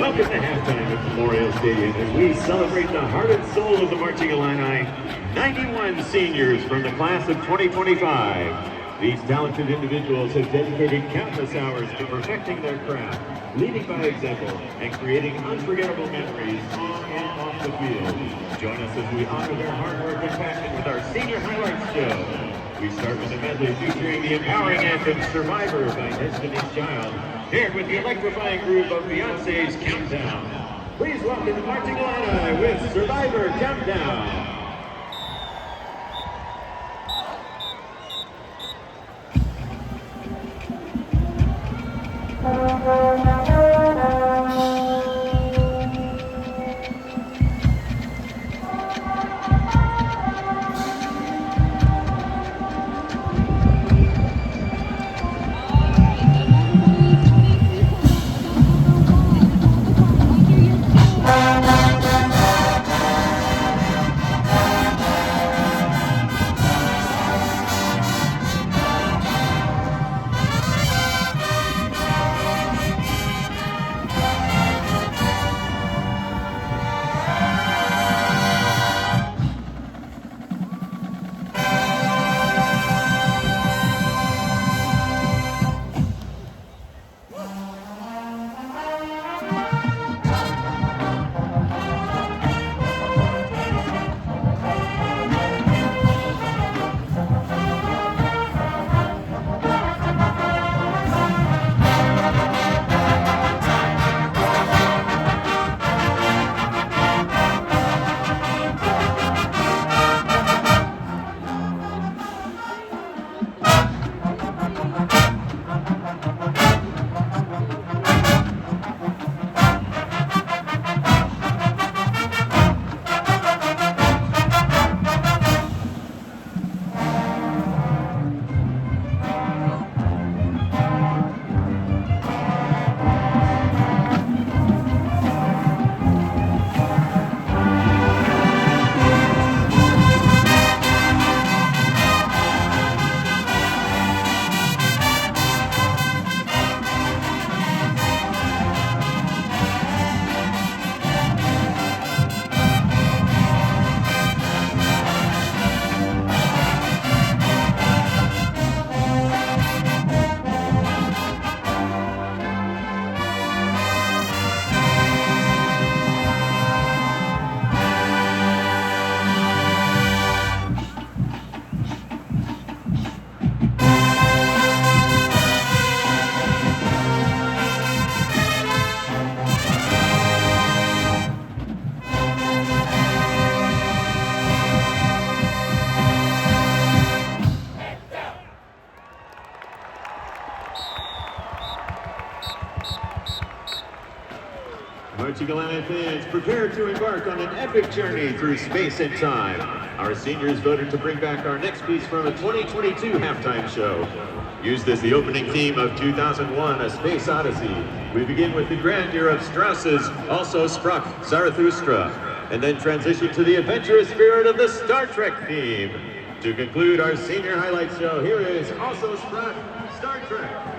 welcome to halftime at Memorial Stadium as we celebrate the heart and soul of the Marching Illini, 91 seniors from the class of 2025. These talented individuals have dedicated countless hours to perfecting their craft, leading by example, and creating unforgettable memories on and off the field. Join us as we honor their hard work and passion with our Senior Highlights Show. We start with a medley featuring the empowering anthem Survivor by Destiny's Child, paired with the electrifying group of Beyonce's Countdown. Please welcome the Marching Illini with Survivor Countdown. Marching Illini fans, prepare to embark on an epic journey through space and time. Our seniors voted to bring back our next piece from a 2022 halftime show. Used as the opening theme of 2001, A Space Odyssey, we begin with the grandeur of Strauss's Also Sprach Zarathustra, and then transition to the adventurous spirit of the Star Trek theme. To conclude our senior highlights show, here is Also Sprach Star Trek.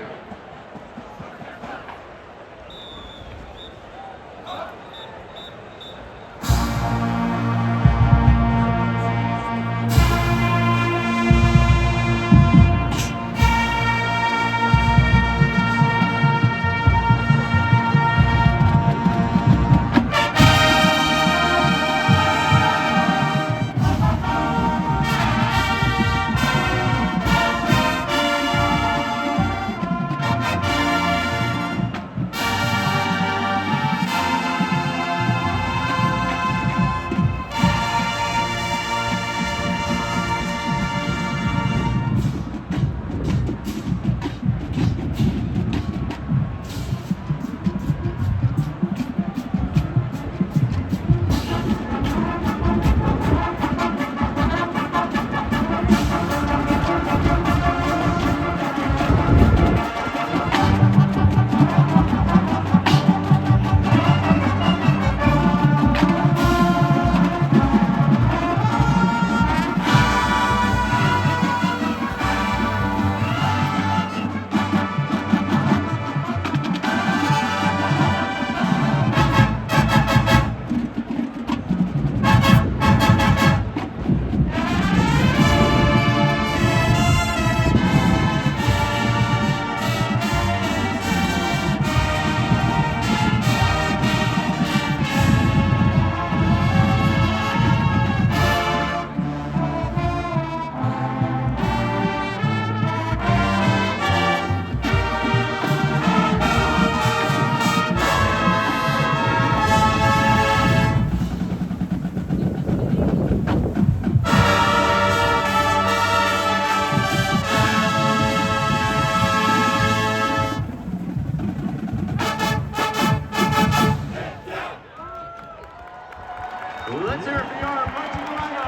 Let's hear it for your Marching Illini.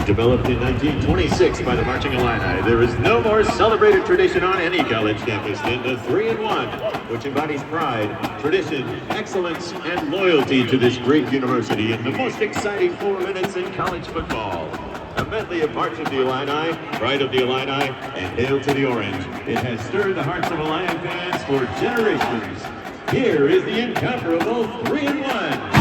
Developed in 1926 by the Marching Illini, there is no more celebrated tradition on any college campus than the 3-in-1, which embodies pride, tradition, excellence, and loyalty to this great university in the most exciting 4 minutes in college football. A medley of March of the Illini, Pride of the Illini, and Hail to the Orange. It has stirred the hearts of Illini fans for generations. Here is the incomparable 3-in-1.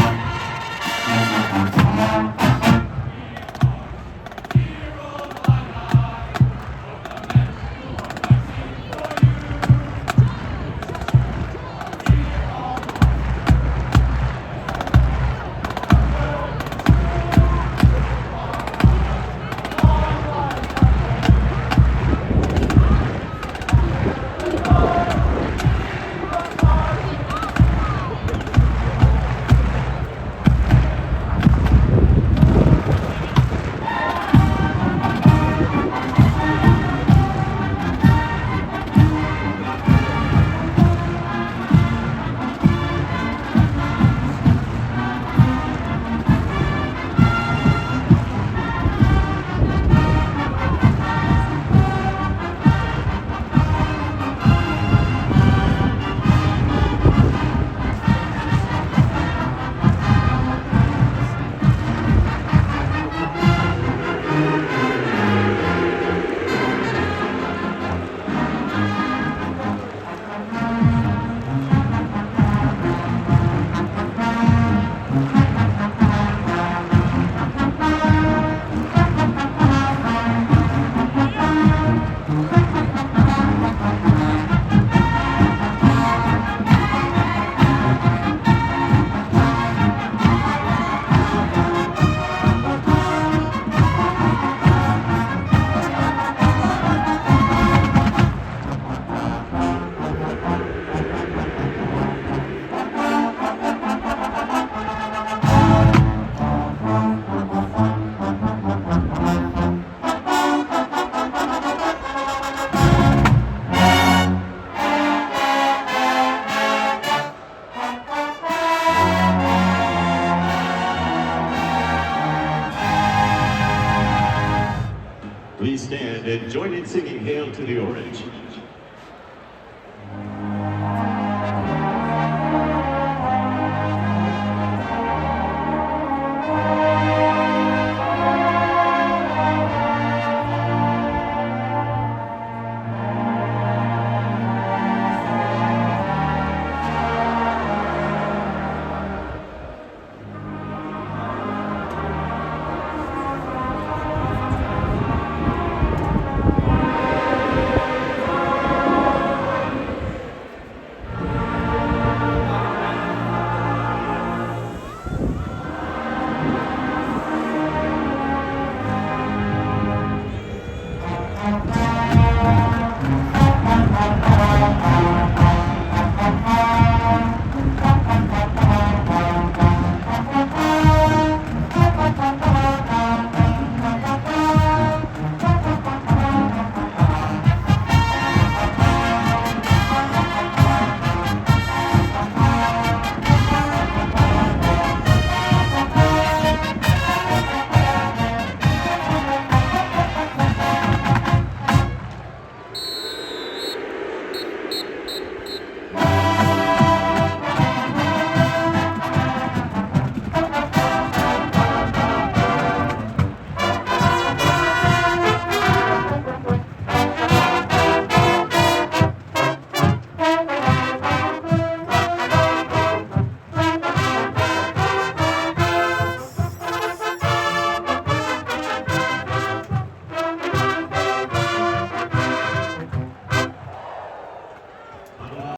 Please stand and join in singing Hail to the Orange.